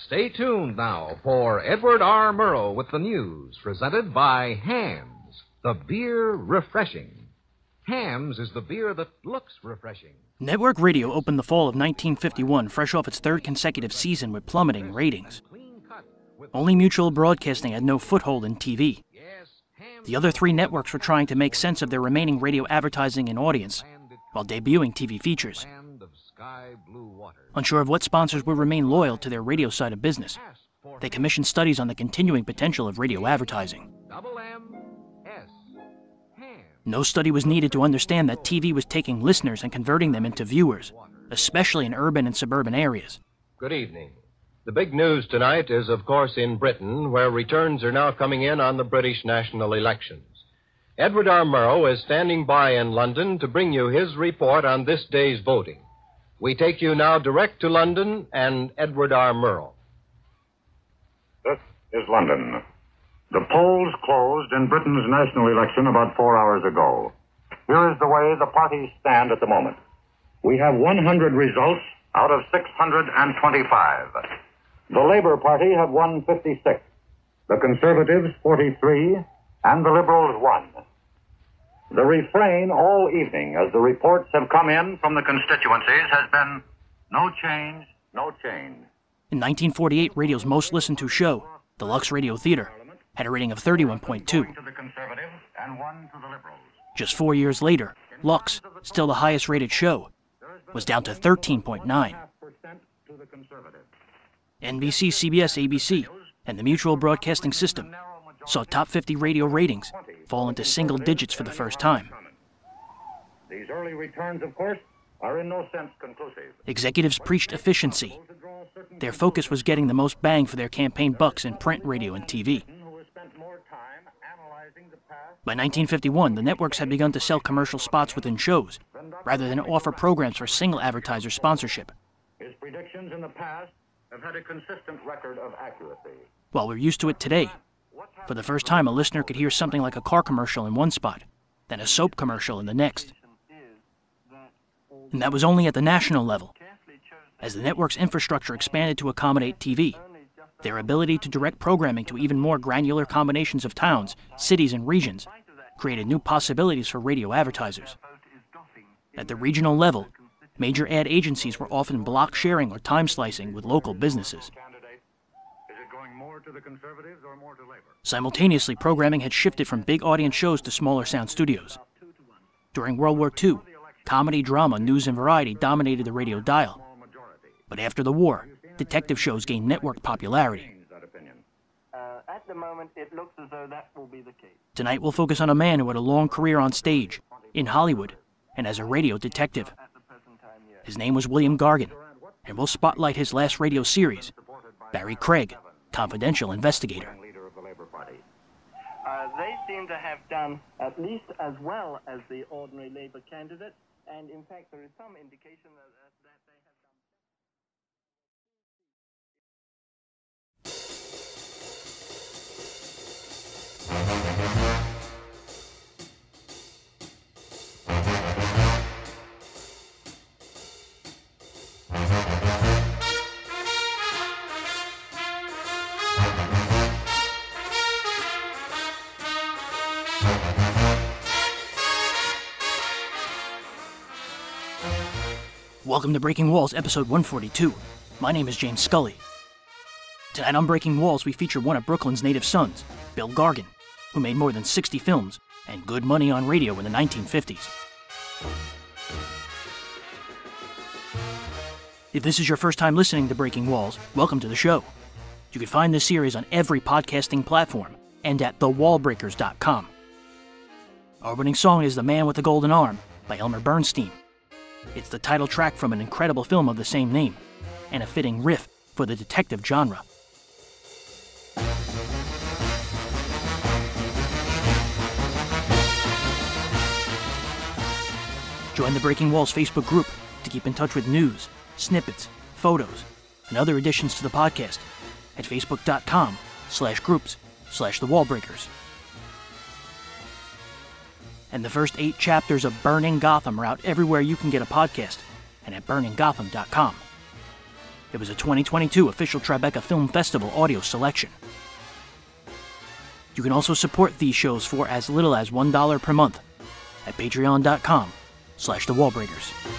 Stay tuned now for Edward R. Murrow with the news, presented by Hamm's, the beer refreshing. Hamm's is the beer that looks refreshing. Network radio opened the fall of 1951, fresh off its third consecutive season with plummeting ratings. Only Mutual Broadcasting had no foothold in TV. The other three networks were trying to make sense of their remaining radio advertising and audience, while debuting TV features. Unsure of what sponsors would remain loyal to their radio side of business, they commissioned studies on the continuing potential of radio advertising. No study was needed to understand that TV was taking listeners and converting them into viewers, especially in urban and suburban areas. Good evening. The big news tonight is, of course, in Britain, where returns are now coming in on the British national elections. Edward R. Murrow is standing by in London to bring you his report on this day's voting. We take you now direct to London and Edward R. Murrow. This is London. The polls closed in Britain's national election about 4 hours ago. Here is the way the parties stand at the moment. We have 100 results out of 625. The Labour Party have won 56, the Conservatives 43, and the Liberals 1. The refrain all evening, as the reports have come in from the constituencies, has been no change, no change. In 1948, radio's most listened to show, the Lux Radio Theater, had a rating of 31.2. Just 4 years later, Lux, still the highest rated show, was down to 13.9. NBC, CBS, ABC, and the Mutual Broadcasting System saw top 50 radio ratings fall into single digits for the first time. These early returns, of course, are in no sense conclusive. Executives preached efficiency. Their focus was getting the most bang for their campaign bucks in print, radio, and TV. By 1951, the networks had begun to sell commercial spots within shows, rather than offer programs for single advertiser sponsorship. His predictions in the past have had a consistent record of accuracy. While we're used to it today, for the first time a listener could hear something like a car commercial in one spot, then a soap commercial in the next. And that was only at the national level. As the network's infrastructure expanded to accommodate TV, their ability to direct programming to even more granular combinations of towns, cities, and regions created new possibilities for radio advertisers. At the regional level, major ad agencies were often block sharing or time slicing with local businesses. Simultaneously, programming had shifted from big audience shows to smaller sound studios. During World War II, comedy, drama, news, and variety dominated the radio dial. But after the war, detective shows gained network popularity. At the moment, it looks as though that will be the case. Tonight, we'll focus on a man who had a long career on stage, in Hollywood, and as a radio detective. His name was William Gargan, and we'll spotlight his last radio series, Barrie Craig, Confidential Investigator. They seem to have done at least as well as the ordinary Labour candidate, and in fact there is some indication that they have done. Welcome to Breaking Walls, episode 142. My name is James Scully. Tonight on Breaking Walls, we feature one of Brooklyn's native sons, Bill Gargan, who made more than 60 films and good money on radio in the 1950s. If this is your first time listening to Breaking Walls, welcome to the show. You can find this series on every podcasting platform and at thewallbreakers.com. Our opening song is The Man with the Golden Arm by Elmer Bernstein. It's the title track from an incredible film of the same name, and a fitting riff for the detective genre. Join the Breaking Walls Facebook group to keep in touch with news, snippets, photos, and other additions to the podcast at facebook.com/groups/thewallbreakers. And the first 8 chapters of Burning Gotham are out everywhere you can get a podcast and at burninggotham.com. It was a 2022 official Tribeca Film Festival audio selection. You can also support these shows for as little as $1 per month at patreon.com/thewallbreakers.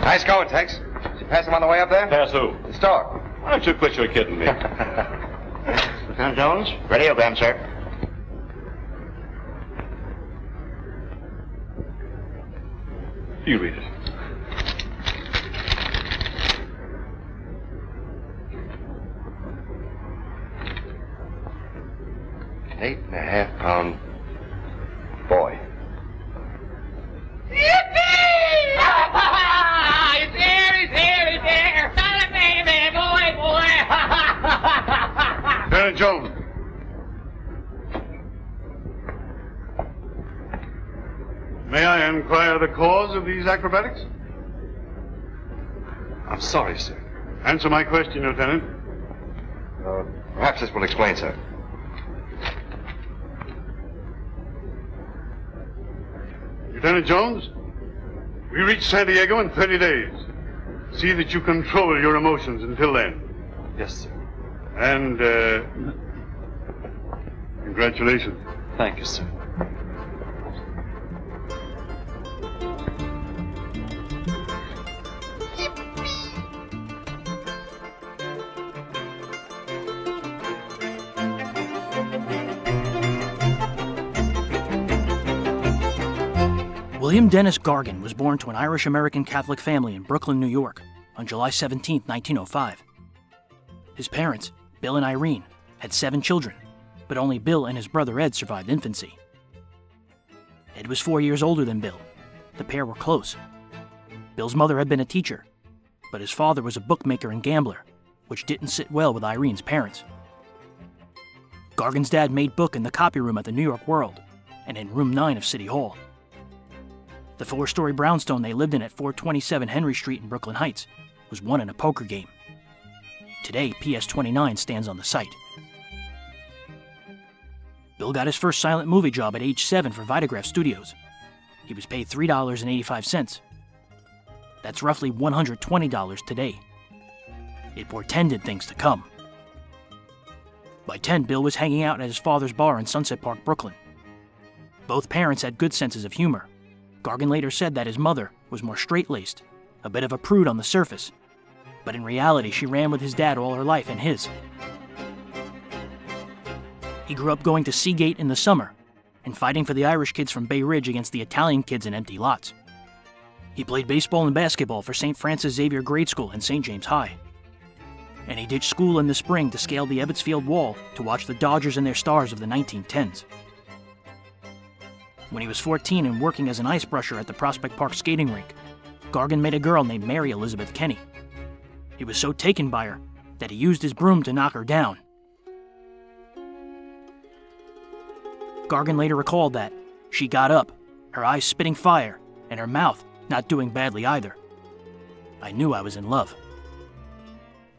Nice going, Tex. Did you pass him on the way up there? Pass who? The store. Why don't you quit your kidding me? Lieutenant Jones? Radiogram, sir. You read it. £8.5 boy. Lieutenant Jones. May I inquire the cause of these acrobatics? I'm sorry, sir. Answer my question, Lieutenant. Perhaps this will explain, sir. Lieutenant Jones, we reach San Diego in 30 days. See that you control your emotions until then. Yes, sir. And, congratulations. Thank you, sir. William Dennis Gargan was born to an Irish-American Catholic family in Brooklyn, New York, on July 17, 1905. His parents, Bill and Irene, had 7 children, but only Bill and his brother Ed survived infancy. Ed was 4 years older than Bill. The pair were close. Bill's mother had been a teacher, but his father was a bookmaker and gambler, which didn't sit well with Irene's parents. Gargan's dad made book in the copy room at the New York World and in room 9 of City Hall. The 4-story brownstone they lived in at 427 Henry Street in Brooklyn Heights was won in a poker game. Today, PS-29 stands on the site. Bill got his first silent movie job at age 7 for Vitagraph Studios. He was paid $3.85. That's roughly $120 today. It portended things to come. By 10, Bill was hanging out at his father's bar in Sunset Park, Brooklyn. Both parents had good senses of humor. Gargan later said that his mother was more straight-laced, a bit of a prude on the surface, but in reality she ran with his dad all her life and his. He grew up going to Seagate in the summer and fighting for the Irish kids from Bay Ridge against the Italian kids in empty lots. He played baseball and basketball for St. Francis Xavier Grade School and St. James High. And he ditched school in the spring to scale the Ebbets Field wall to watch the Dodgers and their stars of the 1910s. When he was 14 and working as an ice brusher at the Prospect Park skating rink, Gargan met a girl named Mary Elizabeth Kenny. He was so taken by her that he used his broom to knock her down. Gargan later recalled that she got up, her eyes spitting fire, and her mouth not doing badly either. I knew I was in love.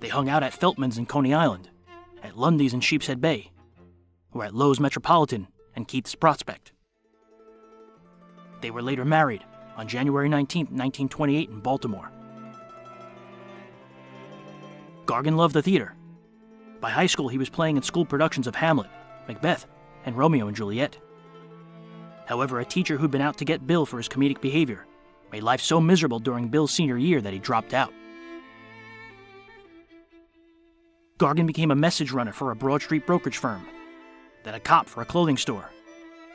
They hung out at Feltman's in Coney Island, at Lundy's in Sheepshead Bay, or at Lowe's Metropolitan and Keith's Prospect. They were later married on January 19, 1928 in Baltimore. Gargan loved the theater. By high school, he was playing in school productions of Hamlet, Macbeth, and Romeo and Juliet. However, a teacher who'd been out to get Bill for his comedic behavior made life so miserable during Bill's senior year that he dropped out. Gargan became a message runner for a Broad Street brokerage firm, then a cop for a clothing store,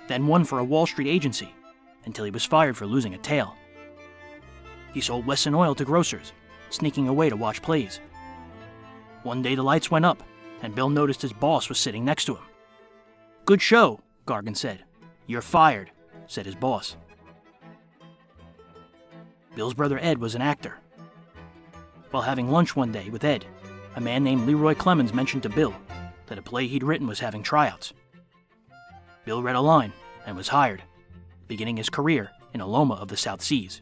then one for a Wall Street agency, until he was fired for losing a tail. He sold Wesson oil to grocers, sneaking away to watch plays. One day the lights went up, and Bill noticed his boss was sitting next to him. "Good show," Gargan said. "You're fired," said his boss. Bill's brother Ed was an actor. While having lunch one day with Ed, a man named Leroy Clemens mentioned to Bill that a play he'd written was having tryouts. Bill read a line and was hired, beginning his career in Aloma of the South Seas.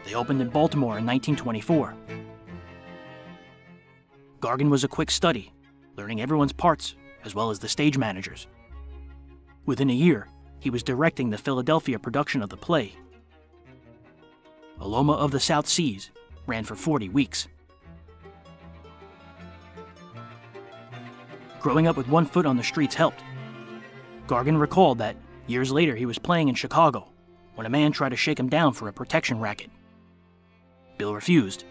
They opened in Baltimore in 1924. Gargan was a quick study, learning everyone's parts as well as the stage managers. Within a year, he was directing the Philadelphia production of the play. Aloma of the South Seas ran for 40 weeks. Growing up with one foot on the streets helped. Gargan recalled that years later he was playing in Chicago when a man tried to shake him down for a protection racket. Bill refused.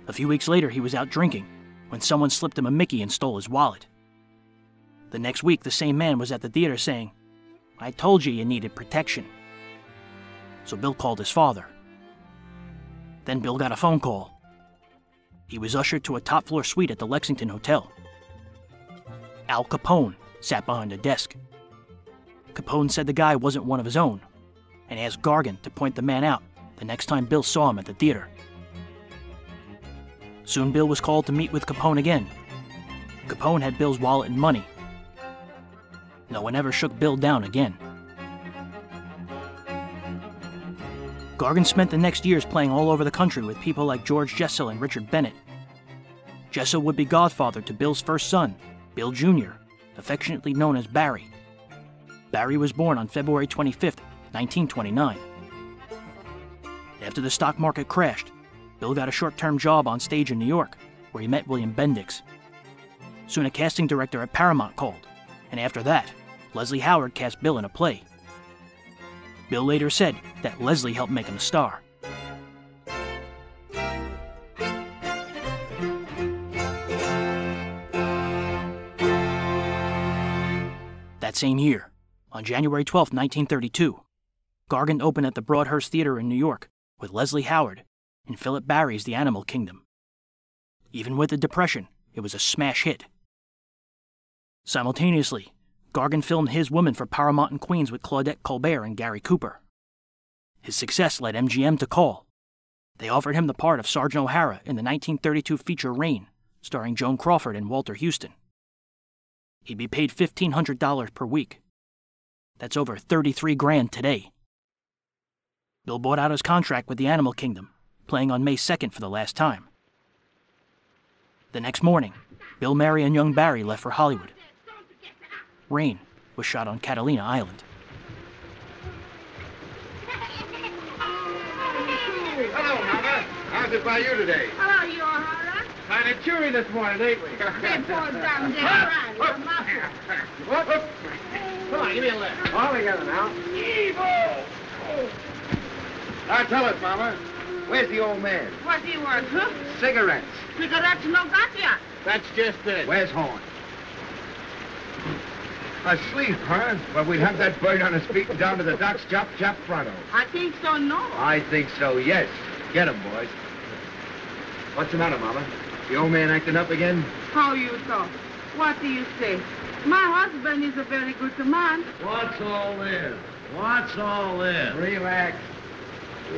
A few weeks later he was out drinking when someone slipped him a Mickey and stole his wallet. The next week the same man was at the theater saying, "I told you needed protection." So Bill called his father. Then Bill got a phone call. He was ushered to a top-floor suite at the Lexington Hotel. Al Capone sat behind a desk. Capone said the guy wasn't one of his own, and asked Gargan to point the man out the next time Bill saw him at the theater. Soon Bill was called to meet with Capone again. Capone had Bill's wallet and money. No one ever shook Bill down again. Gargan spent the next years playing all over the country with people like George Jessel and Richard Bennett. Jessel would be godfather to Bill's first son, Bill Jr., affectionately known as Barrie. Barrie was born on February 25, 1929. After the stock market crashed, Bill got a short-term job on stage in New York, where he met William Bendix. Soon a casting director at Paramount called, and after that, Leslie Howard cast Bill in a play. Bill later said that Leslie helped make him a star. That same year, on January 12, 1932, Gargan opened at the Broadhurst Theater in New York with Leslie Howard in Philip Barrie's The Animal Kingdom. Even with the Depression, it was a smash hit. Simultaneously, Gargan filmed His Woman for Paramount in Queens with Claudette Colbert and Gary Cooper. His success led MGM to call. They offered him the part of Sergeant O'Hara in the 1932 feature Rain, starring Joan Crawford and Walter Houston. He'd be paid $1,500 per week. That's over $33 grand today. Bill bought out his contract with the Animal Kingdom, playing on May 2nd for the last time. The next morning, Bill, Mary, and young Barrie left for Hollywood. Rain was shot on Catalina Island. Hello, Mama. How's it by you today? Hello, you O'Hara. Kind of cheery this morning, ain't we? They poured down there, right? Whoop. Come on, give me a lift. All together now. Evil! Now tell us, Mama, where's the old man? What's he worth, huh? Cigarettes. Cigarettes no got ya. That's just it. Where's Horn? Asleep, huh? Well, we'd have that bird on his feet and down to the docks, chop pronto. I think so, no. I think so, yes. Get him, boys. What's the matter, Mama? The old man acting up again? How you talk? What do you say? My husband is a very good man. What's all this? What's all this? Relax.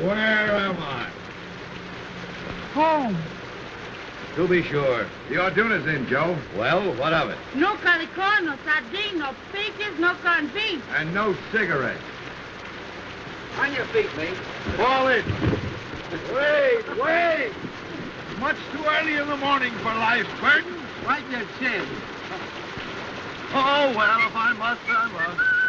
Where am I? Home. To be sure. The Orduna's in, Joe. Well, what of it? No calico, no sardine, no peaches, no corned beef. And no cigarettes. On your feet, mate. Fall in. Wait! Much too early in the morning for life's burden. Right your chin. Oh, well, if I must, I must.